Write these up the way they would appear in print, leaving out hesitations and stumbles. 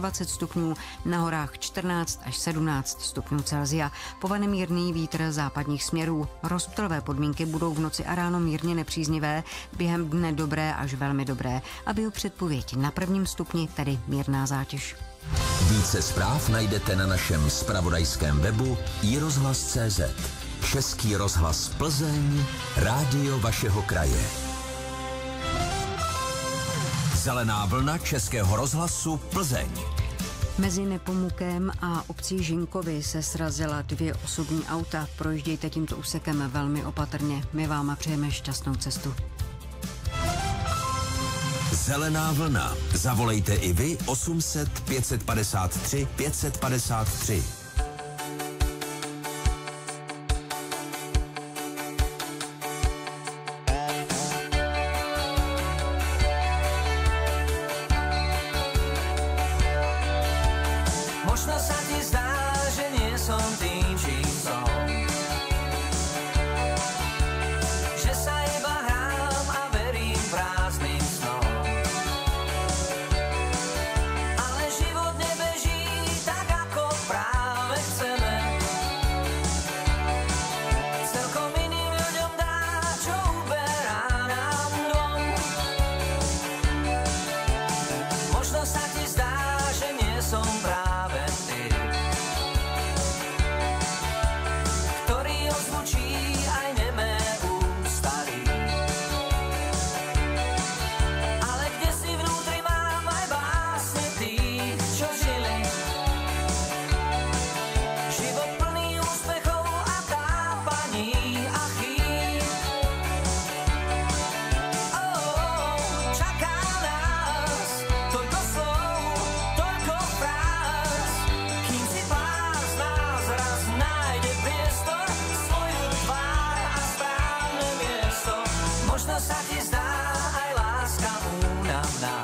20 stupňů, na horách 14 až 17 stupňů Celsia. Povane mírný vítr západních směrů. Rozptylové podmínky budou v noci a ráno mírně nepříznivé, během dne dobré až velmi dobré. Aby o předpověď na 1. stupni, tedy mírná zátěž. Více zpráv najdete na našem zpravodajském webu iRozhlas.cz. Český rozhlas Plzeň, rádio vašeho kraje. Zelená vlna Českého rozhlasu Plzeň. Mezi Nepomukem a obcí Žinkovy se srazila 2 osobní auta. Projíždějte tímto úsekem velmi opatrně. My vám přejeme šťastnou cestu. Zelená vlna. Zavolejte i vy 800 553 553. Možno sa ti zdá, že nie som tým, čím som. Že sa iba hrám a verím prázdnym snom. Ale život nebeží tak, ako práve chceme. Celkom iným ľuďom dá, čo uberá nám dom. Možno sa ti zdá, že nie som práve ty, ktorý ozvučí aj nemé ústavy. Ale kde si vnútri mám aj básne tých, čo žili. Život plný úspechov a tápaní a chýb. Čaká nás toľko slov, toľko fráz, kým si pár z nás raz nájde priestor, svoju tvár a správne miesto. Možno sa ti zdá aj láska únavná.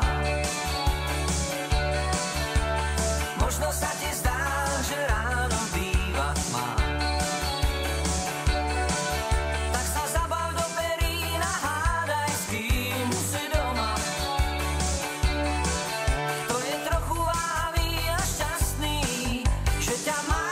Možno sa ti zdá, že ráno býva tma. Tak sa zabav do perín a hádaj, s kým si doma. Kto je trochu váhavý a šťastný, že ťa má.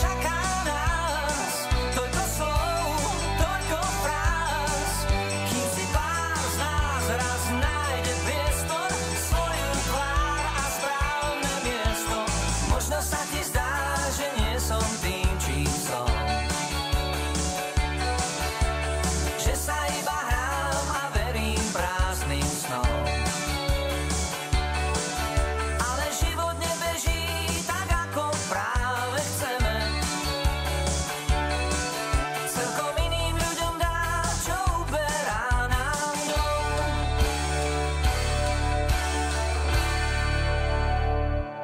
Čaká nás toľko slov, toľko fráz, kým si pár z nás raz nájde priestor, svoju tvár a správne miesto. Možno sa ti zdá, že nie som tým, čím som. Že sa iba hrám a verím prázdnym snom. Ale život nebeží tak, ako práve chceme. Celkom iným ľuďom dá, čo uberá nám dom.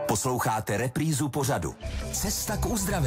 Posloucháte reprízu pořadu Cesta k uzdravení.